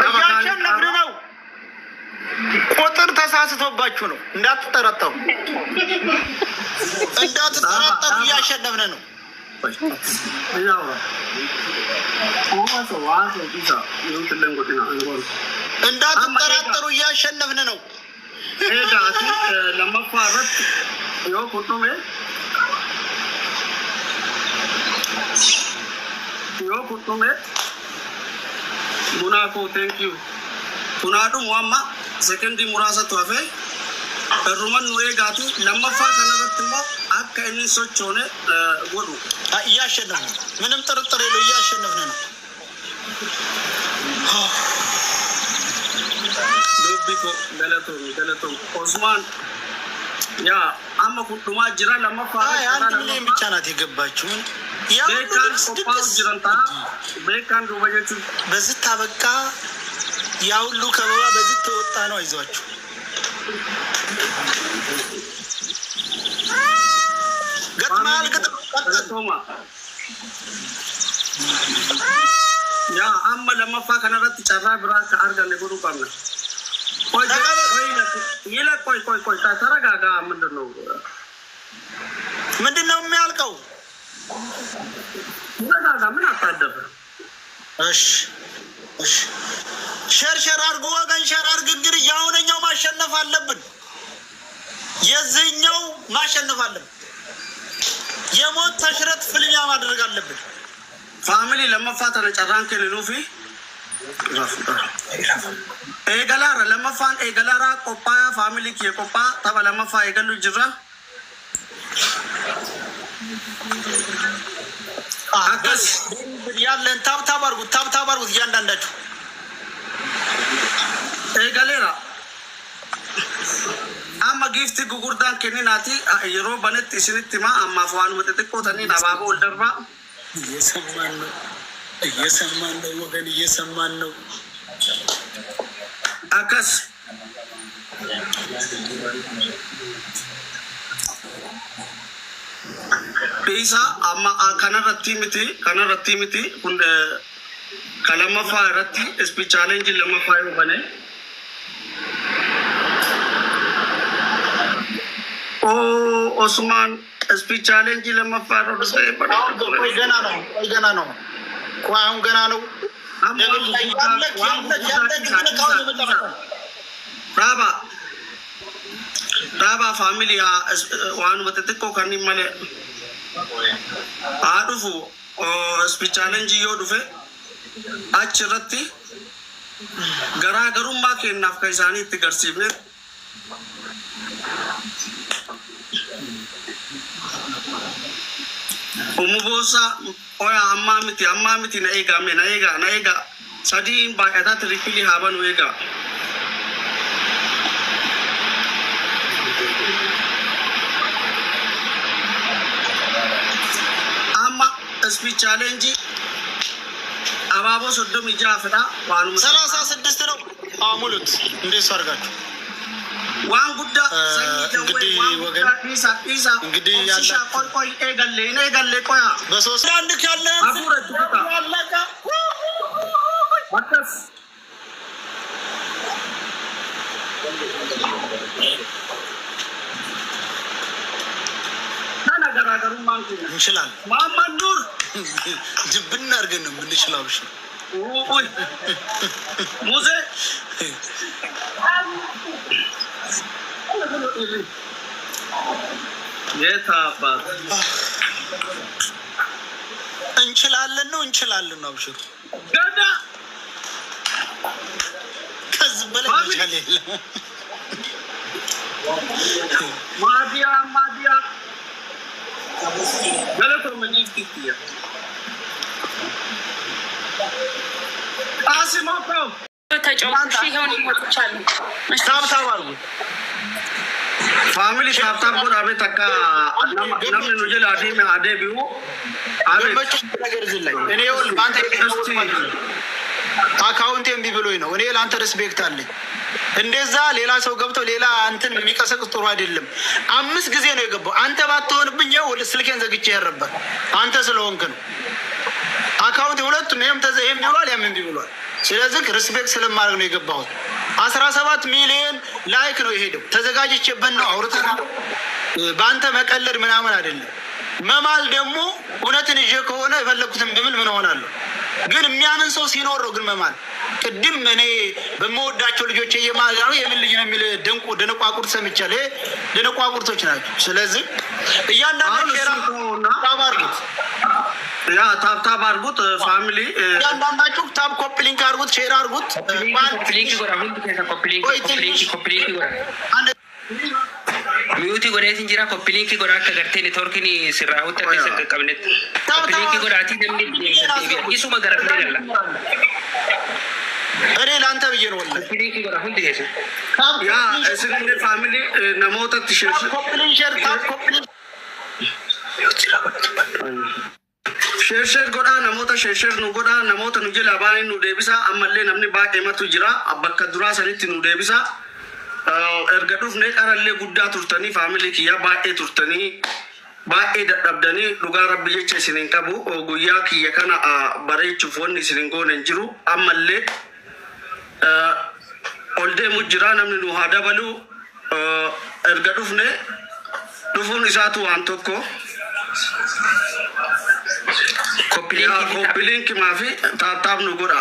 እያሸነፍን ነው። ቁጥር ተሳስቶባችሁ ነው። እንዳትጠረጠሩ እያሸነፍን ነው። እንዳትጠራጠሩ እያሸነፍን ነው። ቡናኮ ቴንክ ዩ ቡናዱ ዋማ ሰከንዲ ሙራሳ ተዋፈ ሩመን ኑሬ ጋቲ ለማፋ ከነበትሞ አከ እንሶች ሆነ ወዱ እያሸነፍን ነው። ምንም ጥርጥር የለው እያሸነፍን ነው። ዶቢኮ ገለቶ ኦስማን ያ አማ ኩዱማ ጅራ ለማፋ አንድ ሚሊዮን ብቻ ናት የገባችው። ቤካን ዱበጀቹ በዚህ ታበቃ። ያ ሁሉ ከበባ በዚህ ተወጣ ነው። አይዟችሁ ገጥማል ገጥማ ያ አማ ለማፋ ከነረት ጨራ ብራ ከአርጋ ለጉሩ ቀመ ቆይ ተረጋጋ። ምንድነው የሚያልቀው? ምን አታደፈ? እሺ ሸርሸር አድርጎ ወገን ሸር አድርግ። እንግዲህ የአሁነኛው ማሸነፍ አለብን። የዚህኛው ማሸነፍ አለብን። የሞት ተሽረት ፍልሚያ ማድረግ አለብን። ፋሚሊ ለመፋት ተጨራንከ ለሉፊ ኤገላራ ለመፋን ኤገላራ ቆጳያ ፋሚሊ ከቆጳ ተባ ለመፋ ኤገሉ ጅራ አገስ ያለን ታብታብ አድርጉት እያንዳንዳችሁ ኤገሌራ አማ ጊፍት ጉጉርዳን ከኒናቲ የሮ በነት እስንትማ አማ ፋኑ መጥጥቆ ተኒ ናባቦ ወልደርባ እየሰማን ነው ወገን እየሰማን ነው። አከስ ፒሳ አማ ከነረቲ ሚቲ ሁንደ ከለመፋ ረቲ ስፒ ቻሌንጅ ለመፋ ይበነ ኦስማን ስፒ ቻሌንጅ ለመፋ ነው። ገና ነው። አሁን ገና ነው። ራባ ፋሚሊ ዋኑ በተጥቆ ከኒ መለ አዱፉ ስፒ ቻሌንጅ ዮ ዱፌ አችረቲ ገራገሩማ ከናፍ ከይሳኒ ትገርሲብነ umubosa oya ammamiti na ega sadi ba eta tripili haban wega amma speech challenge ababo sodom ijafda ዋኑ 36 ነው አሙሉት እንዴት አርጋችሁ ዋን ጉዳ እንግዲህ ወገን እንግዲህ ያለ ቆይ ኤገሌ ቆያ በሶስት አንድ ካለ አቡረቱ ያለቃ ወጣስ ታናገራገሩ ማንኩ እንችላለን። መሐመድ ኑር ጅብና አድርገን ነው የምንችለው። እሺ ኦይ ሙዜ የታባት እንችላለን ነው። አብሽሩ ገዳ ከዚህ በላይ መቻል የለም። ማዲያ ገለቶ መንይፍቲያ አሲሞኮ ተጫውተሽ ይሄውን ይሞትቻል ታብታብ አድርጉ ፋሚሊ ታብታብ ጎዳ ቤት ተካ ነምን ነው ጀላ አዲም አደቢው አበች ነገር ዝላይ እኔ ወል ባንተ አካውንት ኤምቢ ብሎኝ ነው። እኔ ላንተ ሪስፔክት አለኝ። እንደዛ ሌላ ሰው ገብቶ ሌላ አንተን የሚቀሰቅስ ጥሩ አይደለም። 5 ጊዜ ነው የገባው። አንተ ባትሆንብኝ ያው ስልኬን ዘግቼ ያረባ አንተ ስለሆንክ ነው። አካውንት ሁለቱም ይሄም ተዘይም ይሏል ያም እምቢ ብሏል። ስለዚህ ሪስፔክት ስለማድረግ ነው የገባሁት። 17 ሚሊዮን ላይክ ነው የሄደው። ተዘጋጅቼበት ነው አውርተናል። በአንተ መቀለድ ምናምን አይደለም። መማል ደግሞ እውነትን ይዤ ከሆነ የፈለግኩትን ብምል ምን ሆናለሁ? ግን የሚያምን ሰው ሲኖር ነው። ግን መማል ቅድም እኔ በመወዳቸው ልጆች የማዛ ነው የምን ልጅ ነው የሚል ደነቋቁርት ሰምቻለሁ። ደነቋቁርቶች ናቸው። ስለዚህ እያንዳንዳችሁ ታብ አድርጉት፣ ያ ታብ አድርጉት። ፋሚሊ እያንዳንዳችሁ ታብ ኮፒ ሊንክ አድርጉት፣ ሼር አድርጉት። Miyuutii godheetiin jira koppiliinkii godhaa akka gartee neetwoorkiin sirraa hutta keessa hin qaqqabnetti. Koppiliinkii godhaatii namni deemsa isuma gara filee galla. እኔ ለአንተ ብዬ ነው። Koppiliinkii godhaa hundi keessa. ያ እስግንደ ፋሚሊ namoota tishee sheer godhaa namoota sheer nu godhaa namoota nu jala baay'ee nu deebisa. Ammallee namni baay'eematu jira bakka duraa sanitti nu deebisa. Erga dhufnee qarallee guddaa turtanii faamilii kiyyaa baay'ee turtanii baay'ee dadhabdanii dhugaa rabbi jecha isinin qabu. Guyyaa kiyya kana bareechuuf wanni isinin goone hin jiru. Ammallee ol deemu jira namni nu haa dabalu. Erga dhufne dhufuun isaatu waan tokko. Koppiliinkii maafi taataaf nu godha.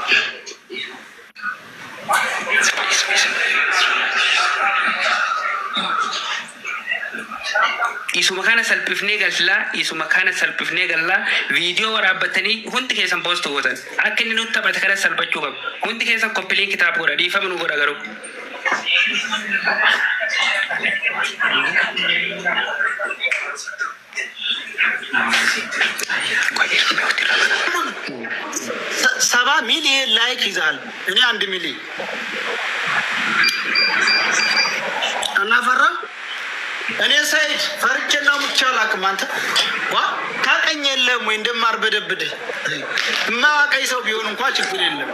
Isuma kana salphifnee galchila, isuma kana salphifnee galla. Viidiyoo waraabbatanii hundi keessan poostu gootan. Akka inni nutti taphate kana salphachuu qabu. Hundi keessan koppiliinkii taap godha, dhiifama nu godha garuu. ሰባ ሚሊዮን ላይክ ይዛል። እኔ 1 ሚሊዮን እናፈራ እኔ ሰይድ ፈርቼና ሙቻ አላውቅም። አንተ ታውቀኝ የለም ወይ እንደማርበደብድህ የማያውቀኝ ሰው ቢሆን እንኳ ችግር የለም።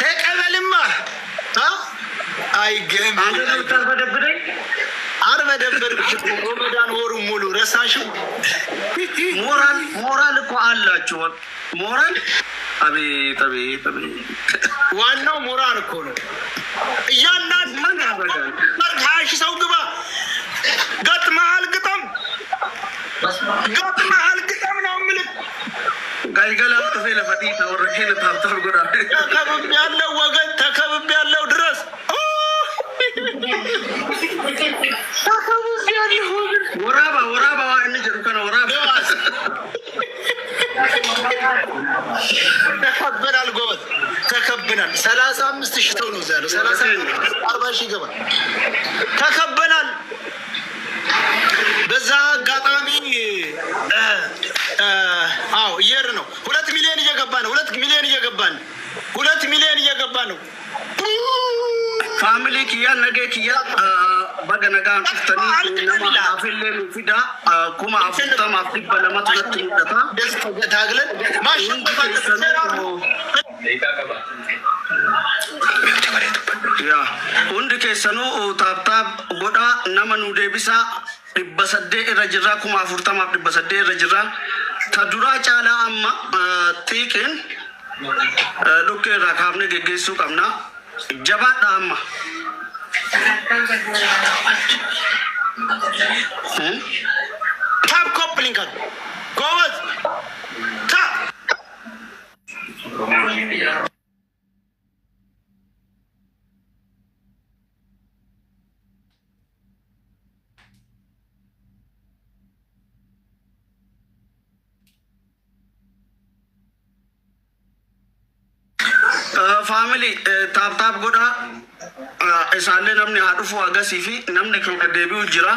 ተቀበልማ አይገም አርበደብድሽ ሮመዳን ወሩ ሙሉ ረሳሽው። ሞራል እኮ አላችሁ። ሞራል አቤት አቤት አቤት ዋናው ሞራል እኮ ነው። እያንዳንዱ ምን ያደርጋል? 20 ሰው ግባ ገጥመሃል ግጠም ነው የምልህ። ጋይገላ ተፈለ ለፈዲ ተወረከለ ታብታብ ጎራ ተከብብ ያለው ወገን ተከብብ ያለው ድረስ ወራባ እንጀሩ ከነ ወራባ ተከብናል። ጎበዝ ተከብናል። 35,000 ሰው ነው ያለው። 40,000 ይገባል። ተከብናል። በዛ አጋጣሚ እየር ነው 2 ሚሊዮን እየገባ ነው። 2 ሚሊዮን እየገባ ነው። ፋሚሊ ኪያ ነገ ኪያ በገነጋ ፍተኒ ነማ አፍለን ፊዳ ኩማ አፍተማ አፍዲበ ለማጥረት ይደታ ታግለን ማሽን ያ ሁንድ ከሰኑ ታብታብ ጎዳ ነመኑ ደቢሳ በሰደ ረጅራ ኩማ አፍርተማ በሰደ ረጅራ ተዱራ ጫላ አማ ቲቅን ዱከ ራካብነ ገገሱ ቀምና Jabat nama. Tap coupling kan. Go with tap. Family taap godha isaalle namni haa dhufu agasii fi namni kan deebi'u jira.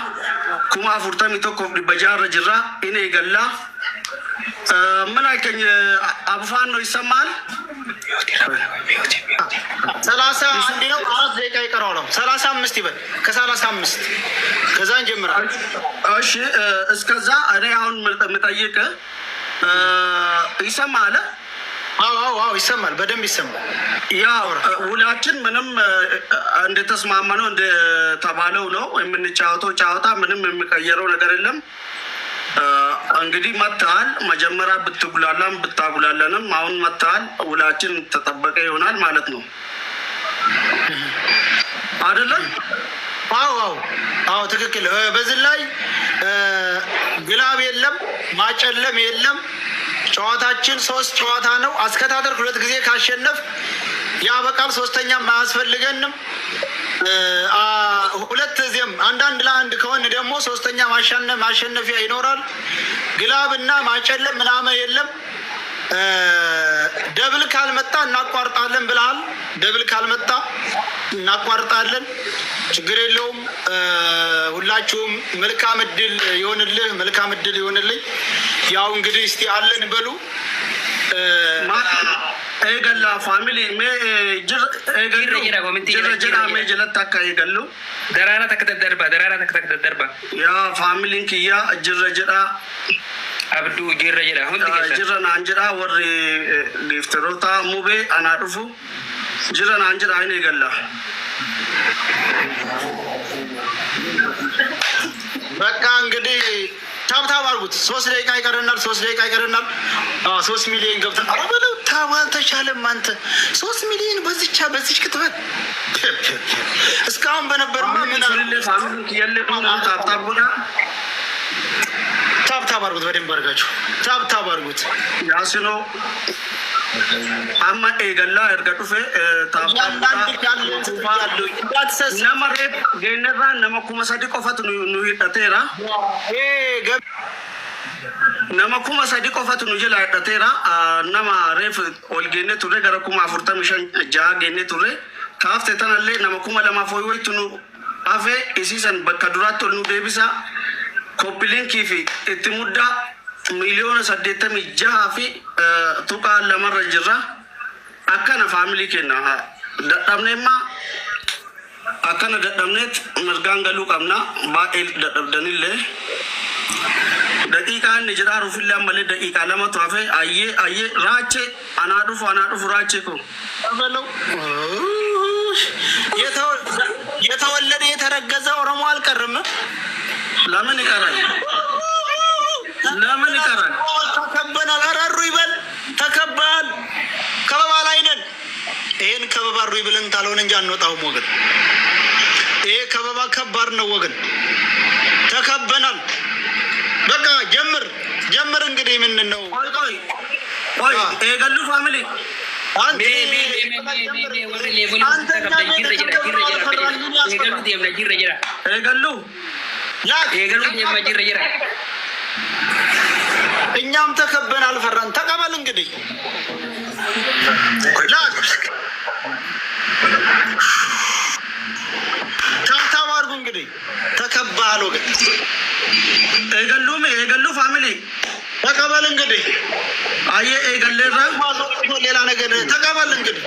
41,100 jira inni eegalla. Mana keenya afaan no ይሰማል። 31 ነው። 4 ደቂቃ ይቀረዋል። 35 ይበል። ከ35 ከዛ እንጀምራለን። እሺ እስከዛ እኔ አሁን የምጠይቅ ይሰማል? አዎ ይሰማል፣ በደንብ ይሰማል። ያው ሁላችን ምንም እንደተስማማነው እንደተባለው ነው የምንጫወተው ጨዋታ። ምንም የሚቀየረው ነገር የለም። እንግዲህ መጥተሃል። መጀመሪያ ብትጉላላም ብታጉላለንም አሁን መጥተሃል። ውላችን ተጠበቀ ይሆናል ማለት ነው አይደለም? አዎ ትክክል። በዚህ ላይ ግላብ የለም ማጨለም የለም። ጨዋታችን 3 ጨዋታ ነው። አስከታተል 2 ጊዜ ካሸነፍ ያ በቃል ሶስተኛም አያስፈልገንም። 2 ጊዜም አንዳንድ ለአንድ ከሆነ ደግሞ ሶስተኛ ማሸነፊያ ይኖራል። ግላብ እና ማጨለም ምናምን የለም። ደብል ካልመጣ እናቋርጣለን ብለሃል። ደብል ካልመጣ እናቋርጣለን፣ ችግር የለውም። ሁላችሁም መልካም እድል ይሆንልህ፣ መልካም እድል ይሆንልኝ። ያው እንግዲህ እስቲ አለን በሉ ኤገላ ፋሚሊ ጅራ ሜ ጀለታካ ኤገሉ ደራራ ተከተደርባ ያ ፋሚሊን ክያ ጅረ ጅራ አብዱ ጅረ ጅራ ሁን ጅረ ናንጅራ ወር ጊፍተሮታ ሙቤ አናዱፉ ጅረ ናንጅራ አይነ ኤገላ በቃ እንግዲህ ታብታብ አድርጉት። 3 ደቂቃ ይቀረናል። 3 ደቂቃ ይቀረናል። 3 ሚሊዮን ገብተን ኧረ በለው ታብ አልተቻለም። አንተ 3 ሚሊዮን በዚች ክትበት እስካሁን በነበርማ ምን ታብታብ አድርጉት። በደንብ አድርጋችሁ ታብታብ አድርጉት። ያስኖ አማ ኤገላ እርጋ ዱፌ ነመሬ ገነራ ነመኩመ ሰዲ ቆፈት ኑ ሂደቴራ ነመኩመ ሰዲ ቆፈት ኑ ጀላ ሂደቴራ ነማ ሬፍ ኦልጌኔ ቱሬ ገረኩማ 45 ጃ ጌኔ ቱሬ ካፍቴ ተናሌ ነመኩመ ለማ ፎይ ወይቱ ኑ አፌ ኢሲሰን በካ ዱራት ኑ ዴቢሳ ኮፒሊንኪ ፊ ኢትሙዳ ሚሊዮን 86 fi tuqa lamarra jirra akkana family kenna dadhabneema akkana dadhabneet mirgaan galuu qabna baay'ee dadhabdanillee daqiiqaa inni jira rufillee ammallee daqiiqaa 2 tuafe ayyee raache anaa dhufu raache ko የተወለደ የተረገዘ ኦሮሞ አልቀርም። ለምን ይቀራል? ለምን ይቀራል? ተከበናል። አራሩ ይበል ተከባል። ከበባ ላይ ነን። ይሄን ከበባሩ ይብልን ታልሆነ እንጂ አንወጣውም ወገን። ይሄ ከበባ ከባድ ነው ወገን። ተከበናል። በቃ ጀምር እንግዲህ ምን ነው? ቆይ ኤገሉ ፋሚሊ እኛም ተከበን አልፈራን። ተቀበል እንግዲህ ታብታብ አድርጉ እንግዲህ ተከባል ወገን። ኤገሉ ፋሚሊ ተቀበል እንግዲህ አየ ኤገለራ ሌላ ነገር ተቀበል እንግዲህ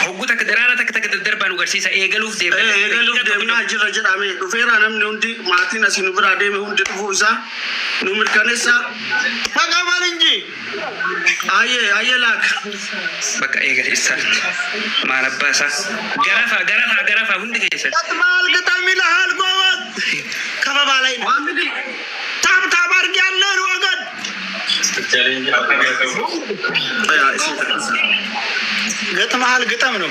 Hogguta daraara takka darbaan garsiisa eegaluuf deemna jirra jedhame dhufeera namni hundi maatiin asin bira deeme hundi dhufuu isaa nu mirkaneessa ተቀበል እንጂ አየ ላክ በቃ ኤገል ይሳርት ማለባሳ ገረፋ ሁndi keessatti ተጥማል ግጣም ይልሃል ጎበዝ። ከበባ ላይ ነው ታብታብ አድርግ ያለን ወገን ገጥመሃል ግጠም ነው።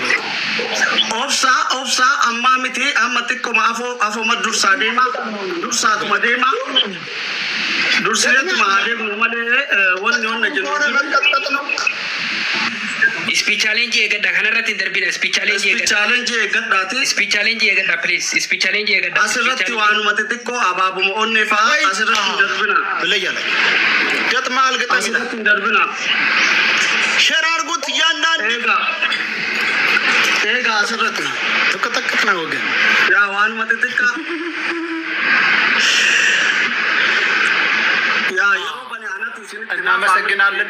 ኦብሳ አማሚቴ አመጥቆ አፎ መዱርሳ ዴማ ዱርሳቱ መዴማ ዱርሰት ማዴም ነው ማለት ወን ነው speech challenge eegada kanarratti darbina speech challenge eegada please speech challenge eegada asirratti waanuma xixiqqoo abaabuma onne faa asirratti darbina ብለያለ ገጥመሃል ግጠም asirratti darbina ሼር አድርጉት እያንዳንዱ ኤጋ asirratti ተከተከት ነው ወገን ያ ዋንuma xixiqqaa ያ እናመሰግናለን።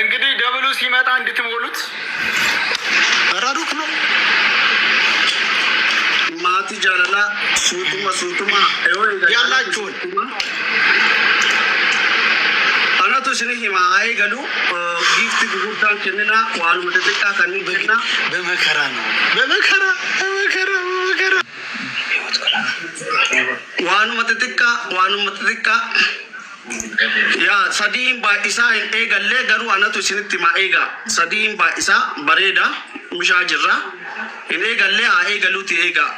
እንግዲህ ደብሉ ሲመጣ እንድትሞሉት አራሩክ ነው ማቲ ጃለላ ሱቱማ ያላችሁን አናቱ ስንህ ማይ ገሉ ጊፍት ጉርታን ከነና ዋሉ መደቃ ከኒ በግና በመከራ ነው በመከራ waanuma xixiqqaa yaa sadiin baay'isaa hin eegallee garuu anatu isinitti maa eegaa sadiin baay'isaa bareeda mishaa jirra hin eegallee haa eegaluuti eegaa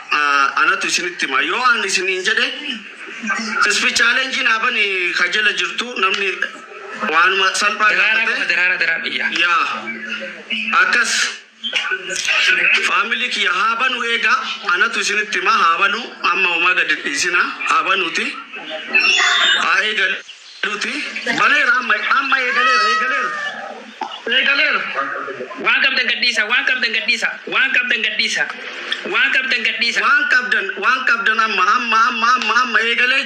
anatu isinitti maa yoo an isiniin jedhe ispi chaalenjiin haban kajala jirtu namni waanuma salphaa gaafate yaa akkas family ki habanu ega anatu isinitti ma habanu amma umaga disina habanuti a egal luti balera amma egaler waan qabdan gadhiisa waan qabdan amma egalee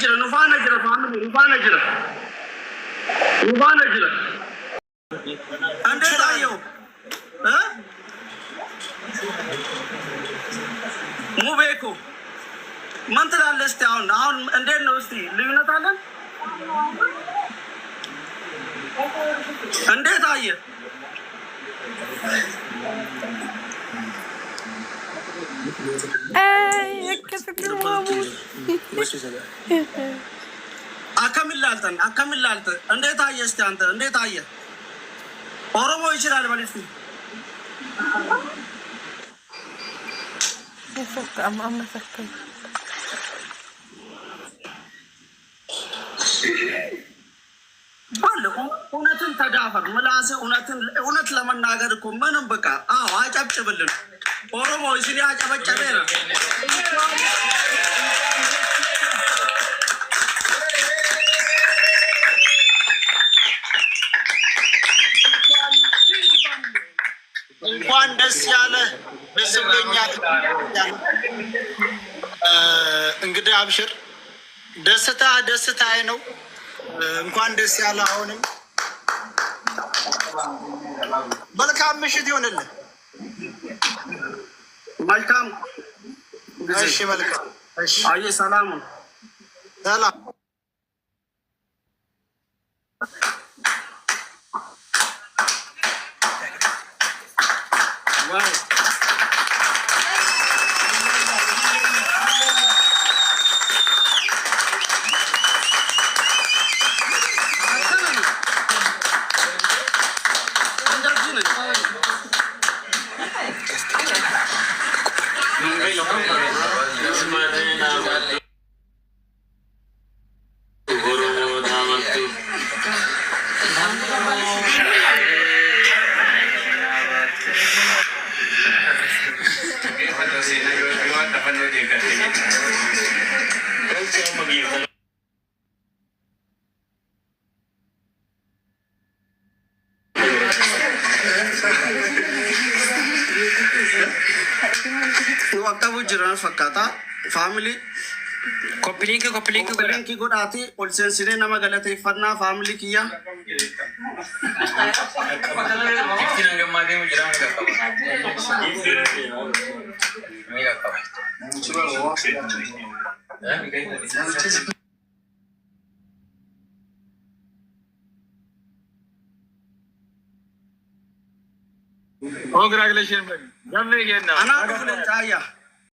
jira nufaana jira family nufaana jira እንዴት አየው ሙቤኮ ምን ትላለህ? እስኪ አሁን እንዴት ነው? እስኪ ልዩነት አለን? እንዴት አየህ? አከምላልተን እንዴት አየህ? እስኪ አንተ እንዴት አየህ? ኦሮሞ ይችላል ማለት ነው። እውነትን ተዳፈር ምላሴ እውነት ለመናገር እኮ ምንም በቃ አጨብጭብልን። ኦሮሞ ሲሊ አጨበጨበ ነው። እንኳን ደስ ያለ ደስ ብሎኛል። እንግዲህ አብሽር ደስታዬ ነው። እንኳን ደስ ያለ። አሁንም መልካም ምሽት ይሆንልህ። መልካም እሺ፣ መልካም እሺ። አየ ሰላም Waktu jiran fakata family kopilinki godati ol sensine nama galate farna family kiya Congratulations. Anak aku belum kaya.